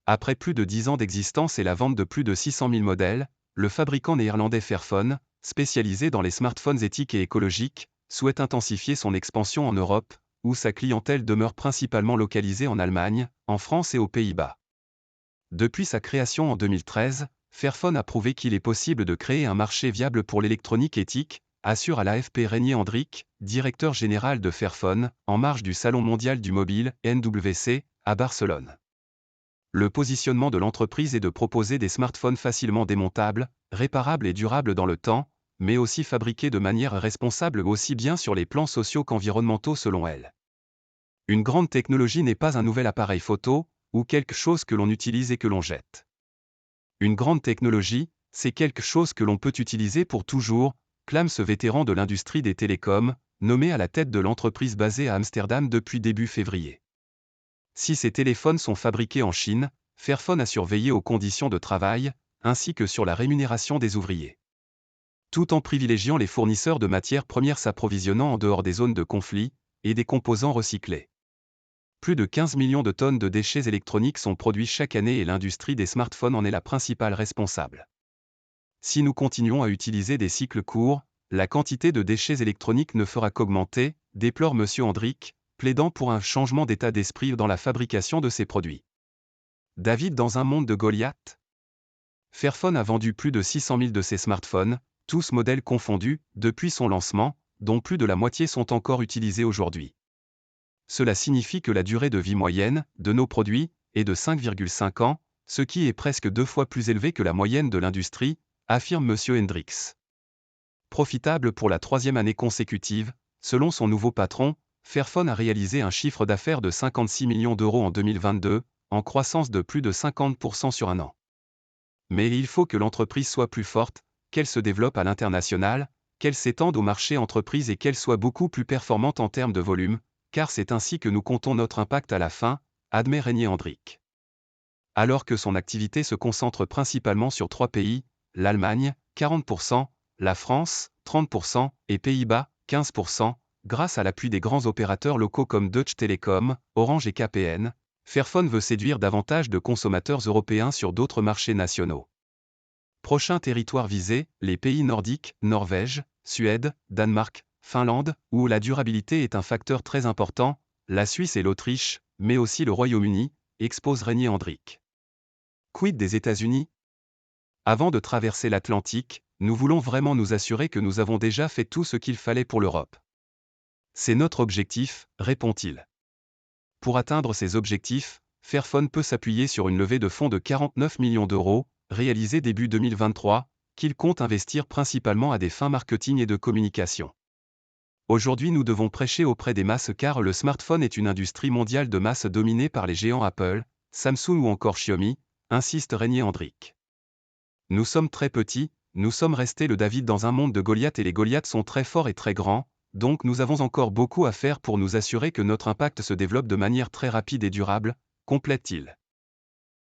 Après plus de 10 ans d'existence et la vente de plus de 600 000 modèles, le fabricant néerlandais Fairphone, spécialisé dans les smartphones éthiques et écologiques, souhaite intensifier son expansion en Europe, où sa clientèle demeure principalement localisée en Allemagne, en France et aux Pays-Bas. Depuis sa création en 2013, Fairphone a prouvé qu'il est possible de créer un marché viable pour l'électronique éthique, assure à l'AFP Régnier Hendrik, directeur général de Fairphone, en marge du Salon mondial du mobile, NWC, à Barcelone. Le positionnement de l'entreprise est de proposer des smartphones facilement démontables, réparables et durables dans le temps, mais aussi fabriqués de manière responsable aussi bien sur les plans sociaux qu'environnementaux selon elle. Une grande technologie n'est pas un nouvel appareil photo, ou quelque chose que l'on utilise et que l'on jette. Une grande technologie, c'est quelque chose que l'on peut utiliser pour toujours, clame ce vétéran de l'industrie des télécoms, nommé à la tête de l'entreprise basée à Amsterdam depuis début février. Si ces téléphones sont fabriqués en Chine, Fairphone a surveillé aux conditions de travail, ainsi que sur la rémunération des ouvriers. Tout en privilégiant les fournisseurs de matières premières s'approvisionnant en dehors des zones de conflit, et des composants recyclés. Plus de 15 millions de tonnes de déchets électroniques sont produits chaque année et l'industrie des smartphones en est la principale responsable. Si nous continuons à utiliser des cycles courts, la quantité de déchets électroniques ne fera qu'augmenter, déplore M. Hendrik, plaidant pour un changement d'état d'esprit dans la fabrication de ces produits. David dans un monde de Goliath. Fairphone a vendu plus de 600 000 de ses smartphones, tous modèles confondus, depuis son lancement, dont plus de la moitié sont encore utilisés aujourd'hui. Cela signifie que la durée de vie moyenne de nos produits est de 5,5 ans, ce qui est presque 2 fois plus élevé que la moyenne de l'industrie, affirme M. Hendricks. Profitable pour la 3e année consécutive, selon son nouveau patron, Fairphone a réalisé un chiffre d'affaires de 56 millions d'euros en 2022, en croissance de plus de 50% sur un an. Mais il faut que l'entreprise soit plus forte, qu'elle se développe à l'international, qu'elle s'étende au marché entreprise et qu'elle soit beaucoup plus performante en termes de volume, car c'est ainsi que nous comptons notre impact à la fin, admet Régnier Hendrik. Alors que son activité se concentre principalement sur 3 pays, l'Allemagne, 40%, la France, 30%, et Pays-Bas, 15%, grâce à l'appui des grands opérateurs locaux comme Deutsche Telekom, Orange et KPN, Fairphone veut séduire davantage de consommateurs européens sur d'autres marchés nationaux. Prochains territoires visés, les pays nordiques, Norvège, Suède, Danemark, Finlande, où la durabilité est un facteur très important, la Suisse et l'Autriche, mais aussi le Royaume-Uni, expose Régnier Hendrik. Quid des États-Unis? Avant de traverser l'Atlantique, nous voulons vraiment nous assurer que nous avons déjà fait tout ce qu'il fallait pour l'Europe. C'est notre objectif, répond-il. Pour atteindre ces objectifs, Fairphone peut s'appuyer sur une levée de fonds de 49 millions d'euros, réalisée début 2023, qu'il compte investir principalement à des fins marketing et de communication. Aujourd'hui nous devons prêcher auprès des masses car le smartphone est une industrie mondiale de masse dominée par les géants Apple, Samsung ou encore Xiaomi, insiste Régnier Hendrik. Nous sommes très petits, nous sommes restés le David dans un monde de Goliath et les Goliaths sont très forts et très grands, donc nous avons encore beaucoup à faire pour nous assurer que notre impact se développe de manière très rapide et durable, complète-t-il.